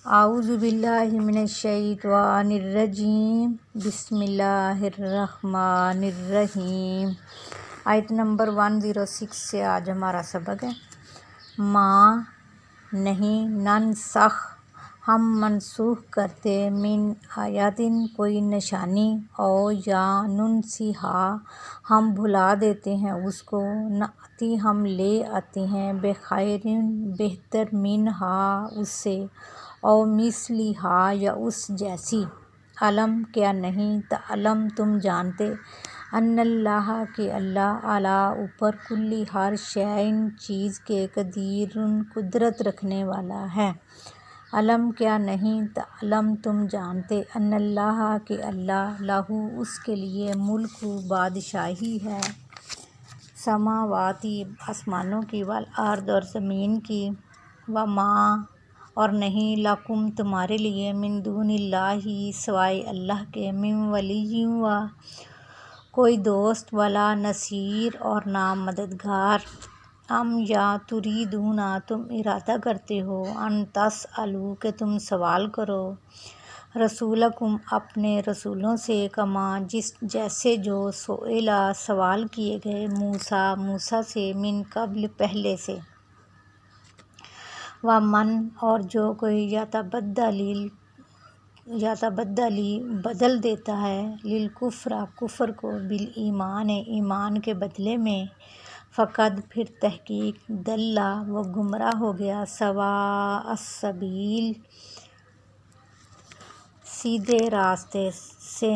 اعوذ باللہ من الشیطان الرجیم، بسم اللہ الرحمن الرحیم۔ آیت نمبر 106 سے آج ہمارا سبق ہے۔ ماں نہیں، ننسخ ہم منسوخ کرتے، من آیاتن کوئی نشانی، او یا ننسیہا ہم بھلا دیتے ہیں اس کو، ناتی ہم لے آتے ہیں، بخیرن بہتر، منہا اس سے، او مثلہا یا اس جیسی، علم کیا نہیں، تعلم تم جانتے، ان اللہ کہ اللہ، علی اوپر، کلی ہر شیء چیز کے، قدیر قدرت رکھنے والا ہے، علم کیا نہیں، تعلم تم جانتے، ان اللہ کہ اللہ، لہو اس کے لیے، ملک بادشاہی ہے، سماواتی آسمانوں کی، والارض اور زمین کی، وما اور نہیں، لکم تمہارے لیے، من دون اللہ سوائے اللہ کے، من ولی و کوئی دوست، ولا نصیر اور نہ مددگار، ام یا تریدون تم ارادہ کرتے ہو، ان تسألوا کہ تم سوال کرو، رسولکم اپنے رسولوں سے، کما جیسے جو، سئلا سوال کیے گئے، موسیٰ سے، من قبل پہلے سے، ومن اور جو کوئی، یتبدلی بدل دیتا ہے، للکفر کفر کو، بالایمان ایمان کے بدلے میں، فقد پھر تحقیق، ضل وہ گمراہ ہو گیا، سواء السبیل سیدھے راستے سے،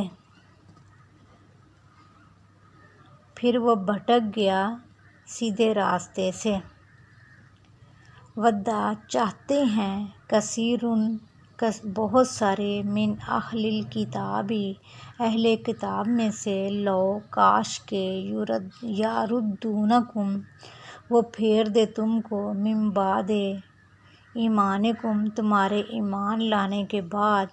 پھر وہ بھٹک گیا سیدھے راستے سے، ودّ چاہتے ہیں، کثیرٌ بہت سارے، من اہل الکتاب اہل کتاب میں سے، لو کاش کہ، یردونکم وہ پھیر دے تم کو، من بعد ایمانکم تمہارے ایمان لانے کے بعد،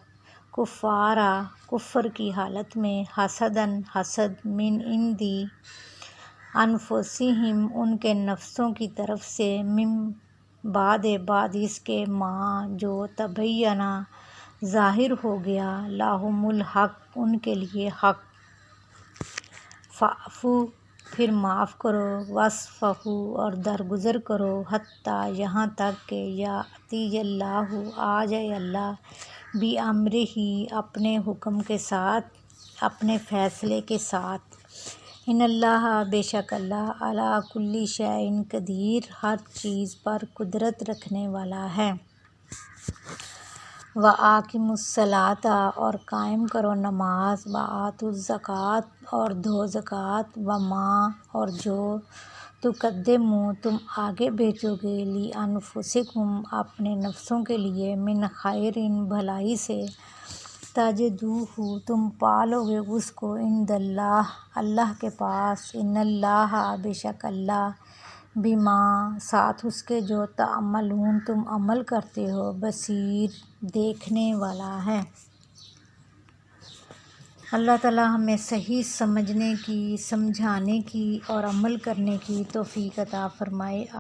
کفارا کفر کی حالت میں، حسداً حسد، من عند انفسہم ان کے نفسوں کی طرف سے، من بعد اس کے، ما جو تبینہ ظاہر ہو گیا، لہم الحق ان کے لیے حق، فاعفوا پھر معاف کرو، واصفحوا اور درگزر کرو، حتیٰ یہاں تک کہ، یأتی اللہ آ جائے اللہ، بامرہ اپنے حکم کے ساتھ، اپنے فیصلے کے ساتھ، ان اللہ بے شک اللہ، علی کل شیء قدیر ہر چیز پر قدرت رکھنے والا ہے، وَأَقِیمُوا الصَّلَاةَ اور قائم کرو نماز، وَآتُوا الزَّکَاةَ اور دو زکوٰۃ، وَما اور جو، تقدموا تم آگے بھیجو گے، لِأَنفُسِکُم اپنے نفسوں کے لیے، من خیر بھلائی سے، تجدوہ تم پالو گے اس کو، عند اللہ اللہ کے پاس، ان اللہ بے شک اللہ، بما ساتھ اس کے جو، تعملون تم عمل کرتے ہو، بصیر دیکھنے والا ہے۔ اللہ تعالیٰ ہمیں صحیح سمجھنے کی، سمجھانے کی اور عمل کرنے کی توفیق عطا فرمائے۔